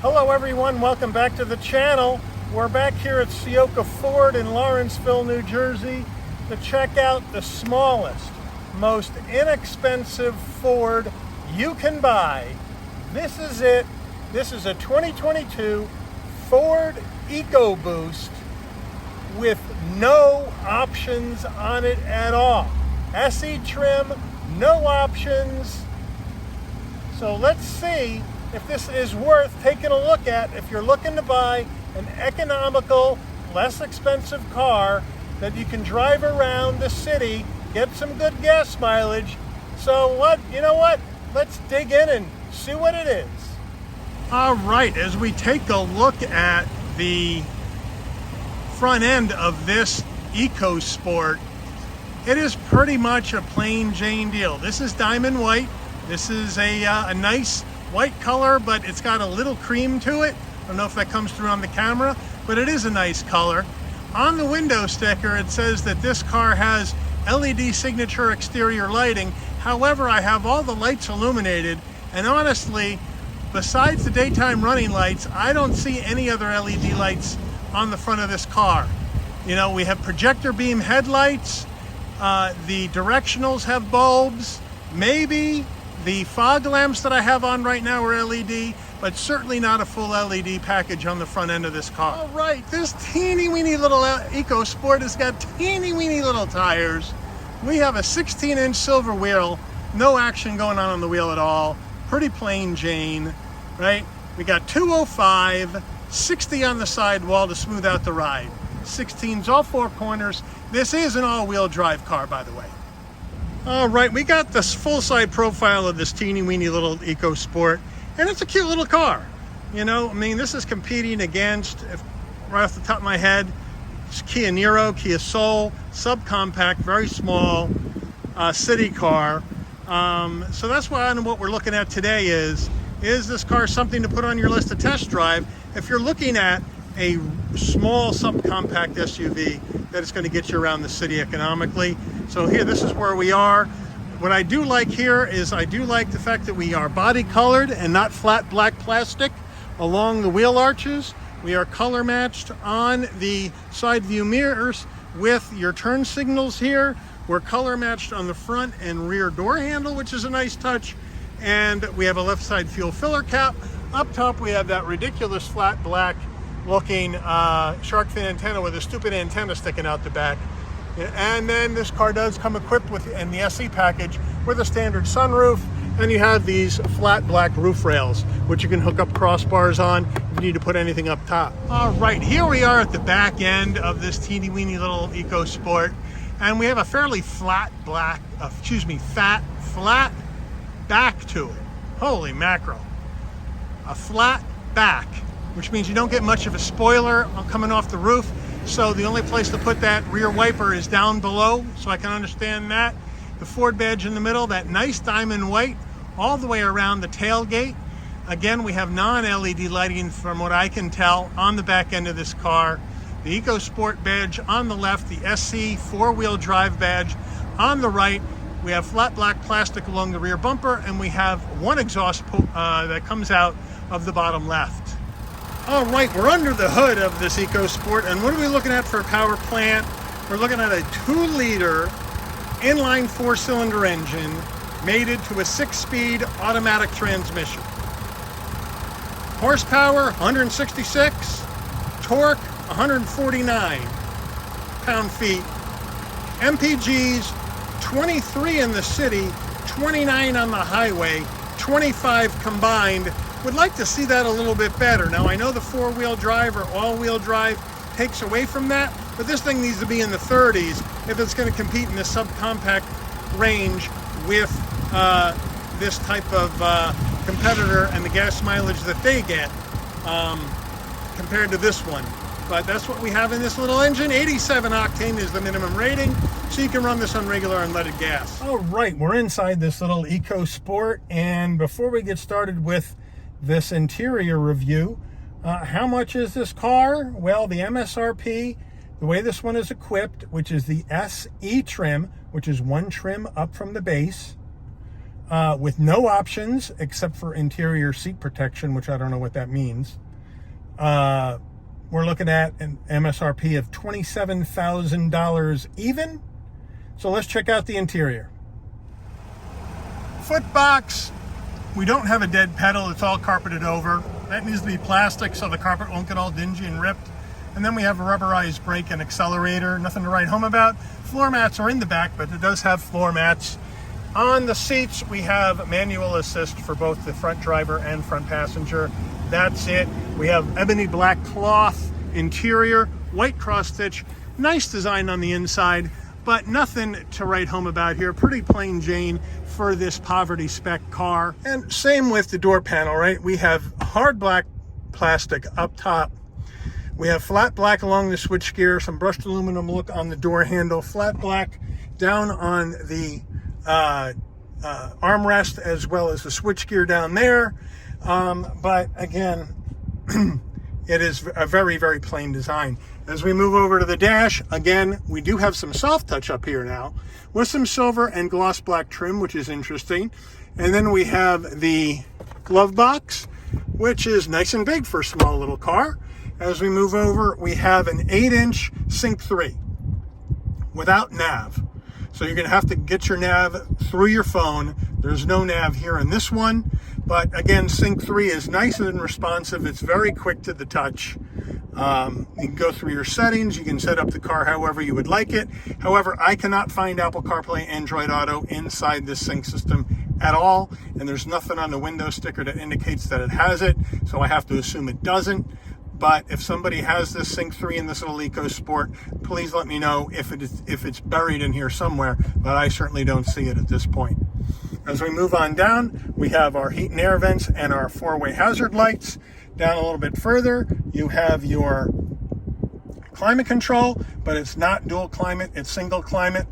Hello everyone, welcome back to the channel. We're back here at Ciocca Ford in Lawrenceville, New Jersey to check out the smallest, most inexpensive Ford you can buy. This is it. This is a 2022 Ford EcoBoost with no options on it at all. SE trim, no options. So let's see if this is worth taking a look at if you're looking to buy an economical, less expensive car that you can drive around the city, get some good gas mileage. So you know what? Let's dig in and see what it is. All right, as we take a look at the front end of this EcoSport, it is pretty much a plain Jane deal. This is diamond white. This is a nice white color, but it's got a little cream to it. I don't know if that comes through on the camera, but it is a nice color. On the window sticker, it says that this car has LED signature exterior lighting. However, I have all the lights illuminated, and honestly, besides the daytime running lights, I don't see any other LED lights on the front of this car. You know, we have projector beam headlights, the directionals have bulbs, maybe the fog lamps that I have on right now are LED, but certainly not a full LED package on the front end of this car. All right, this teeny weeny little EcoSport has got teeny weeny little tires. We have a 16-inch silver wheel, no action going on the wheel at all. Pretty plain Jane, right? We got 205, 60 on the sidewall to smooth out the ride. 16s all four corners. This is an all-wheel drive car, by the way. All right, we got this full side profile of this teeny weeny little EcoSport, and it's a cute little car. You know, I mean, this is competing against, right off the top of my head, Kia Niro, Kia Soul, subcompact, very small city car. So that's what we're looking at today is this car something to put on your list to test drive if you're looking at a small subcompact SUV that is going to get you around the city economically. So here, this is where we are. What I do like here is I do like the fact that we are body colored and not flat black plastic along the wheel arches. We are color matched on the side view mirrors with your turn signals here. We're color matched on the front and rear door handle, which is a nice touch. And we have a left side fuel filler cap. Up top, we have that ridiculous flat black looking shark fin antenna with a stupid antenna sticking out the back. And then this car does come equipped with, in the SE package, with a standard sunroof, and you have these flat black roof rails, which you can hook up crossbars on if you need to put anything up top. All right, here we are at the back end of this teeny weeny little EcoSport, and we have a fairly flat back to it. Holy mackerel. A flat back, which means you don't get much of a spoiler coming off the roof. So the only place to put that rear wiper is down below, so I can understand that. The Ford badge in the middle, that nice diamond white, all the way around the tailgate. Again, we have non-LED lighting from what I can tell on the back end of this car. The EcoSport badge on the left, the SC four-wheel drive badge on the right. We have flat black plastic along the rear bumper, and we have one exhaust that comes out of the bottom left. All right, we're under the hood of this EcoSport, and what are we looking at for a power plant? We're looking at a 2-liter inline 4-cylinder engine mated to a 6-speed automatic transmission. Horsepower, 166. Torque, 149 pound-feet. MPGs, 23 in the city, 29 on the highway, 25 combined. Would like to see that a little bit better. Now, I know the 4-wheel drive or all-wheel drive takes away from that, but this thing needs to be in the 30s if it's going to compete in the subcompact range with this type of competitor and the gas mileage that they get compared to this one. But that's what we have in this little engine. 87 octane is the minimum rating, so you can run this on regular unleaded gas. All right, we're inside this little EcoSport, and before we get started with this interior review, how much is this car? Well, the MSRP, the way this one is equipped, which is the SE trim, which is one trim up from the base, with no options except for interior seat protection, which I don't know what that means. We're looking at an MSRP of $27,000 even. So let's check out the interior. Footbox. We don't have a dead pedal. It's all carpeted over. That needs to be plastic so the carpet won't get all dingy and ripped. And then we have a rubberized brake and accelerator. Nothing to write home about. Floor mats are in the back, but it does have floor mats. On the seats, we have manual assist for both the front driver and front passenger. That's it. We have ebony black cloth interior, white cross stitch, nice design on the inside, but nothing to write home about here. Pretty plain Jane for this poverty spec car. And same with the door panel, right? We have hard black plastic up top. We have flat black along the switchgear, some brushed aluminum look on the door handle, flat black down on the armrest as well as the switchgear down there. But again, it is a very, very plain design. As we move over to the dash, again, we do have some soft touch up here now with some silver and gloss black trim, which is interesting. And then we have the glove box, which is nice and big for a small little car. As we move over, we have an 8-inch Sync 3 without nav. So you're going to have to get your nav through your phone. There's no nav here in this one. But again, Sync 3 is nice and responsive. It's very quick to the touch. You can go through your settings. You can set up the car however you would like it. However, I cannot find Apple CarPlay, Android Auto inside this Sync system at all. And there's nothing on the window sticker that indicates that it has it. So I have to assume it doesn't. But if somebody has this Sync 3 in this little EcoSport, please let me know if it's buried in here somewhere, but I certainly don't see it at this point. As we move on down, we have our heat and air vents and our four-way hazard lights. Down a little bit further, you have your climate control, but it's not dual climate, it's single climate.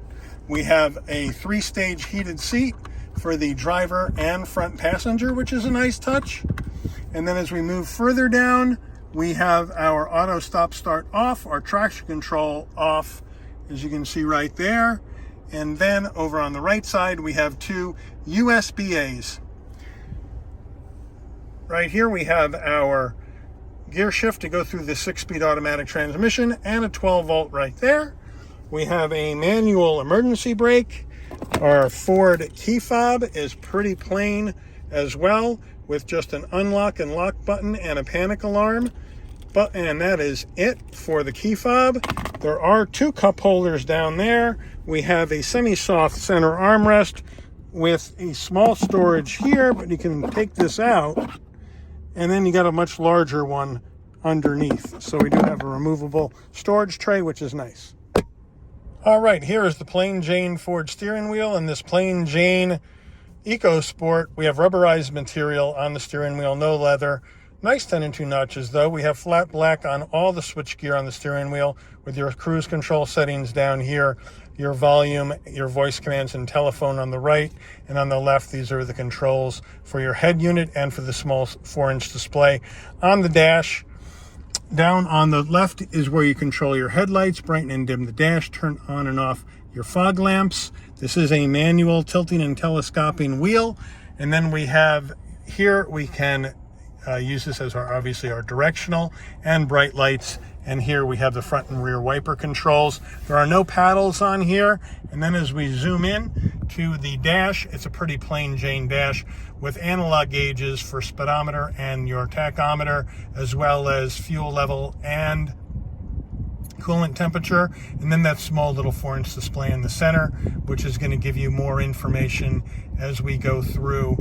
We have a 3-stage heated seat for the driver and front passenger, which is a nice touch. And then as we move further down, we have our auto stop start off, our traction control off, as you can see right there. And then over on the right side, we have 2 USB-As. Right here, we have our gear shift to go through the 6-speed automatic transmission and a 12-volt right there. We have a manual emergency brake. Our Ford key fob is pretty plain as well, with just an unlock and lock button and a panic alarm. And that is it for the key fob. There are 2 cup holders down there. We have a semi-soft center armrest with a small storage here, but you can take this out, and then you got a much larger one underneath. So we do have a removable storage tray, which is nice. All right, here is the plain Jane Ford steering wheel and this plain Jane EcoSport. We have rubberized material on the steering wheel, no leather. Nice 10 2 notches though. We have flat black on all the switchgear on the steering wheel with your cruise control settings down here, your volume, your voice commands and telephone on the right, and on the left these are the controls for your head unit and for the small 4-inch display. On the dash, down on the left is where you control your headlights, brighten and dim the dash, turn on and off your fog lamps. This is a manual tilting and telescoping wheel. And then we have here, we can use this as obviously our directional and bright lights. And here we have the front and rear wiper controls. There are no paddles on here. And then as we zoom in to the dash, it's a pretty plain Jane dash with analog gauges for speedometer and your tachometer, as well as fuel level and coolant temperature. And then that small little 4-inch display in the center, which is going to give you more information as we go through.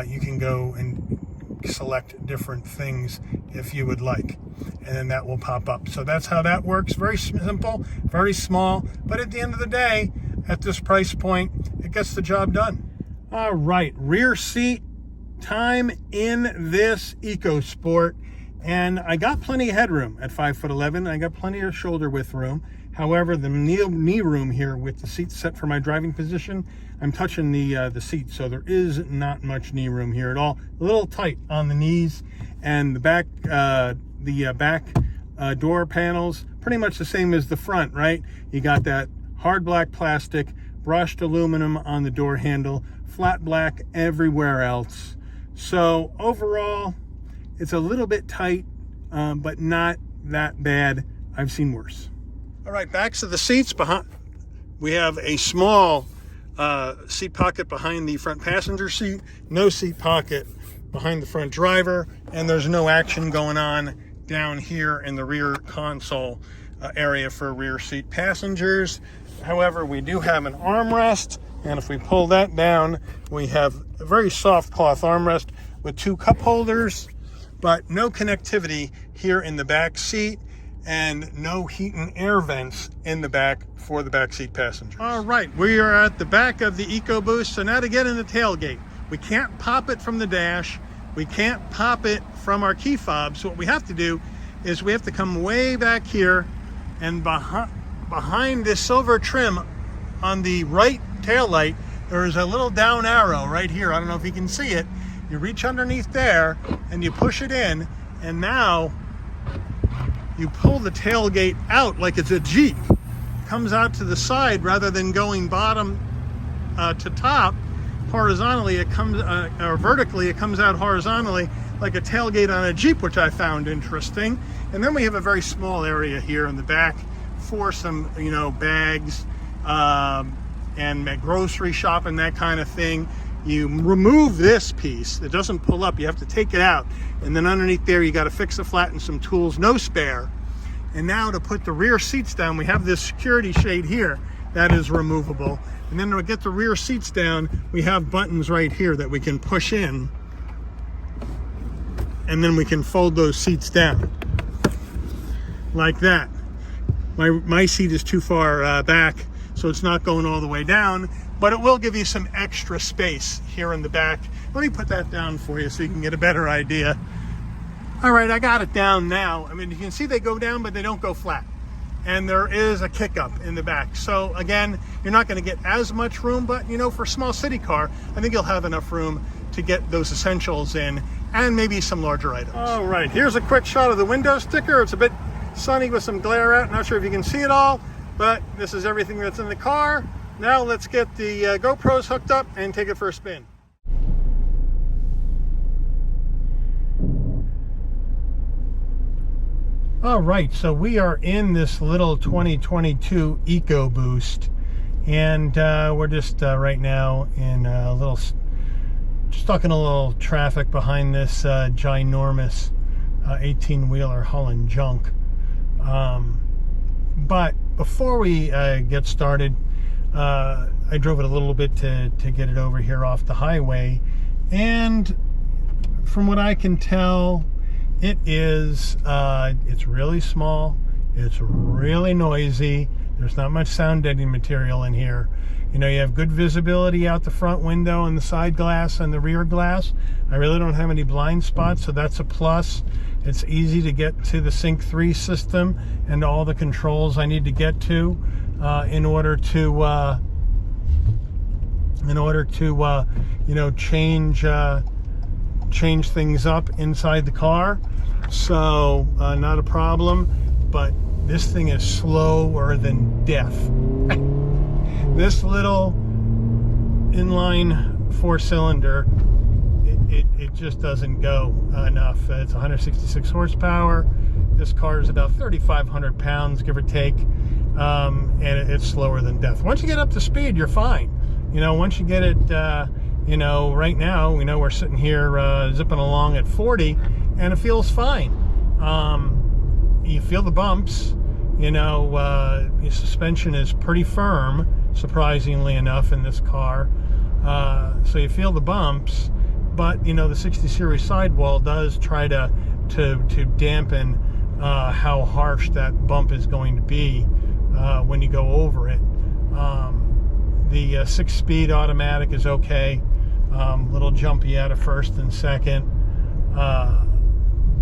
You can go and select different things if you would like, and then that will pop up. So that's how that works. Very simple, very small, but at the end of the day, at this price point, it gets the job done. All right, rear seat time in this EcoSport, and I got plenty of headroom at 5'11". I got plenty of shoulder width room. However, the knee room here with the seat set for my driving position, I'm touching the seat, so there is not much knee room here at all. A little tight on the knees, and the back door panels, pretty much the same as the front, right? You got that hard black plastic, brushed aluminum on the door handle, flat black everywhere else. So overall, it's a little bit tight, but not that bad. I've seen worse. All right, backs of the seats. Behind, we have a small seat pocket behind the front passenger seat, no seat pocket behind the front driver, and there's no action going on down here in the rear console area for rear seat passengers. However, we do have an armrest, and if we pull that down, we have a very soft cloth armrest with 2 cup holders, but no connectivity here in the back seat, and no heat and air vents in the back for the back seat passengers. All right, we are at the back of the EcoBoost. So now to get in the tailgate, we can't pop it from the dash. We can't pop it from our key fob. So what we have to do is we have to come way back here, and behind this silver trim on the right tail light, there is a little down arrow right here. I don't know if you can see it. You reach underneath there and you push it in, and now you pull the tailgate out like it's a Jeep. It comes out to the side rather than going bottom to top horizontally. It comes or vertically. It comes out horizontally like a tailgate on a Jeep, which I found interesting. And then we have a very small area here in the back for some, bags and grocery shopping, that kind of thing. You remove this piece. It doesn't pull up. You have to take it out. And then underneath there, you got to fix the flat and some tools, no spare. And now to put the rear seats down, we have this security shade here that is removable. And then to get the rear seats down, we have buttons right here that we can push in. And then we can fold those seats down like that. My seat is too far back, so it's not going all the way down, but it will give you some extra space here in the back. Let me put that down for you so you can get a better idea. All right, I got it down now. I mean, you can see they go down, but they don't go flat. And there is a kick up in the back. So again, you're not gonna get as much room, but for a small city car, I think you'll have enough room to get those essentials in and maybe some larger items. All right, here's a quick shot of the window sticker. It's a bit sunny with some glare out. Not sure if you can see it all, but this is everything that's in the car. Now let's get the GoPros hooked up and take it for a spin. All right, so we are in this little 2022 EcoBoost, and we're just right now in a little, stuck in a little traffic behind this ginormous 18-wheeler hauling junk. But before we get started, I drove it a little bit to get it over here off the highway, and from what I can tell, it is it's really small, it's really noisy, there's not much sound deadening material in here. You have good visibility out the front window and the side glass and the rear glass. I really don't have any blind spots, so that's a plus. It's easy to get to the Sync 3 system and all the controls I need to get to in order to change things up inside the car. So not a problem, but this thing is slower than death. This little inline 4-cylinder, it just doesn't go enough. It's 166 horsepower. This car is about 3,500 pounds, give or take, and it's slower than death. Once you get up to speed, you're fine. Once you get it, right now, we're sitting here zipping along at 40, and it feels fine. You feel the bumps. Your suspension is pretty firm, surprisingly enough, in this car. So you feel the bumps, but the 60 series sidewall does try to dampen how harsh that bump is going to be when you go over it. The 6-speed automatic is okay. Little jumpy out of first and second,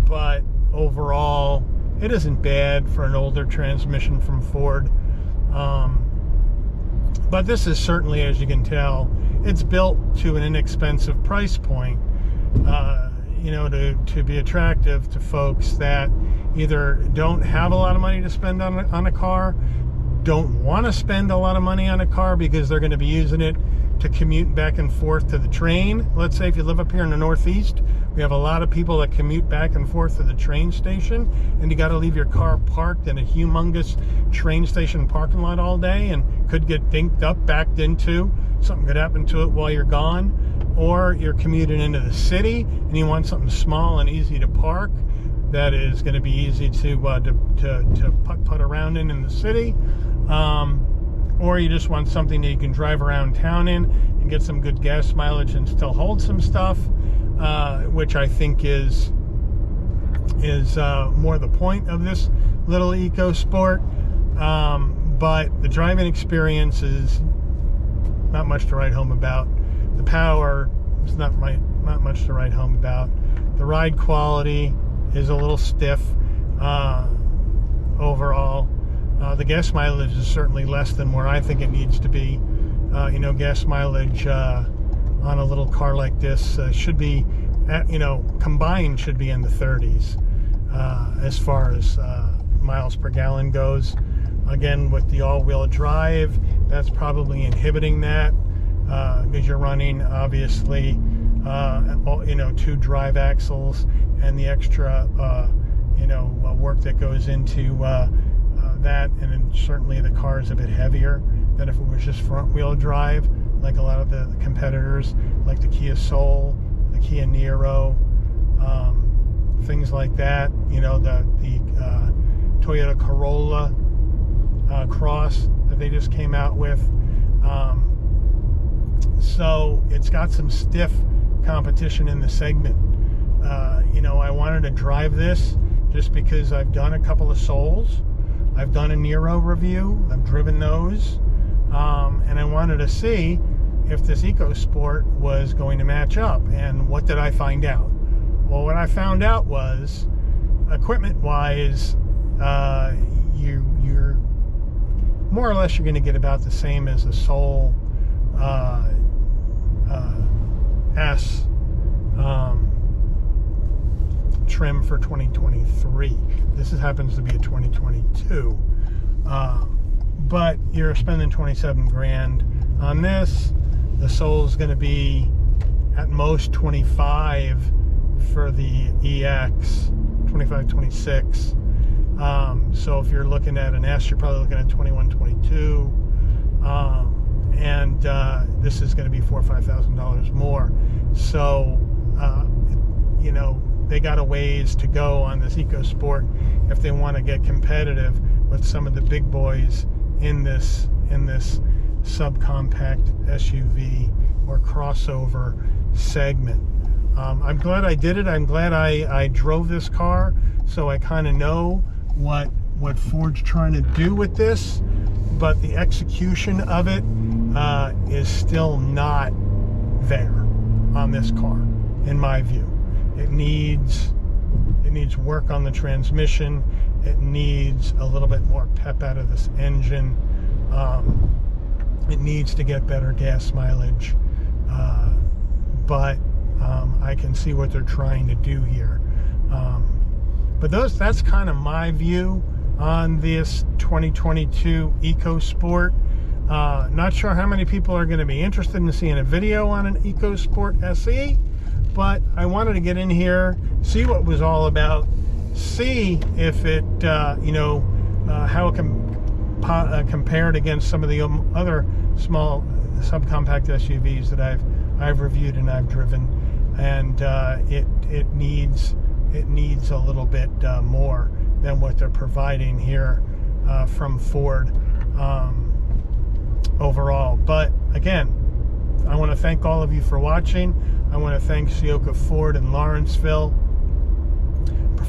but overall it isn't bad for an older transmission from Ford. But this is certainly, as you can tell, it's built to an inexpensive price point, to be attractive to folks that either don't have a lot of money to spend on a car, don't want to spend a lot of money on a car because they're going to be using it to commute back and forth to the train. Let's say if you live up here in the Northeast, we have a lot of people that commute back and forth to the train station, and you got to leave your car parked in a humongous train station parking lot all day, and could get dinked up, backed into. Something could happen to it while you're gone. Or you're commuting into the city and you want something small and easy to park that is going to be easy to putt around in the city. Or you just want something that you can drive around town in and get some good gas mileage and still hold some stuff, which I think is more the point of this little EcoSport. But the driving experience is not much to write home about. The power is not much to write home about. The ride quality is a little stiff overall. The gas mileage is certainly less than where I think it needs to be. Gas mileage on a little car like this should be, combined should be in the 30s as far as miles per gallon goes. Again, with the all-wheel drive, that's probably inhibiting that because you're running, obviously, 2 drive axles and the extra, work that goes into that, and then certainly the car is a bit heavier than if it was just front-wheel drive, like a lot of the competitors, like the Kia Soul, the Kia Niro, things like that. The Toyota Corolla Cross that they just came out with. So it's got some stiff competition in the segment. I wanted to drive this just because I've done a couple of Souls. I've done a Niro review. I've driven those. And I wanted to see if this EcoSport was going to match up. And what did I find out? Well, what I found out was, equipment-wise, you're more or less, you're going to get about the same as the Soul S trim for 2023. This happens to be a 2022, but you're spending 27 grand on this. The Soul is going to be at most 25 for the EX, 25, 26. So if you're looking at an S, you're probably looking at 21, 22. And this is going to be $4,000 or $5,000 more. So, they got a ways to go on this EcoSport if they want to get competitive with some of the big boys in this subcompact SUV or crossover segment. I'm glad I did it. I'm glad I drove this car, so I kind of know what Ford's trying to do with this, but the execution of it is still not there on this car, in my view. It needs work on the transmission. It needs a little bit more pep out of this engine. It needs to get better gas mileage, but I can see what they're trying to do here. But that's kind of my view on this 2022 EcoSport. Not sure how many people are going to be interested in seeing a video on an EcoSport SE, but I wanted to get in here, see what it was all about, see if it, how it compared against some of the other small subcompact SUVs that I've reviewed and I've driven, and it needs a little bit more than what they're providing here from Ford overall. But again, I want to thank all of you for watching. I want to thank Ciocca Ford in Lawrenceville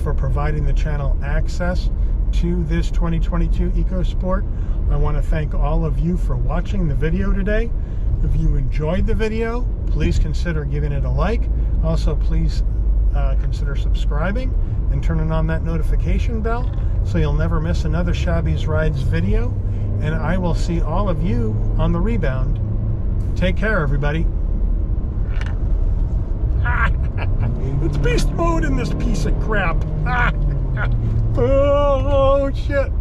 for providing the channel access to this 2022 EcoSport. I want to thank all of you for watching the video today. If you enjoyed the video, please consider giving it a like. Also, please consider subscribing and turning on that notification bell so you'll never miss another Shabby's Rides video. And I will see all of you on the rebound. Take care, everybody. It's beast mode in this piece of crap. Oh, shit.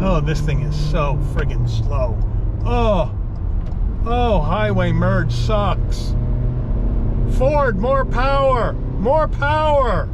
Oh, this thing is so friggin' slow. Oh, highway merge sucks. Ford, more power, more power.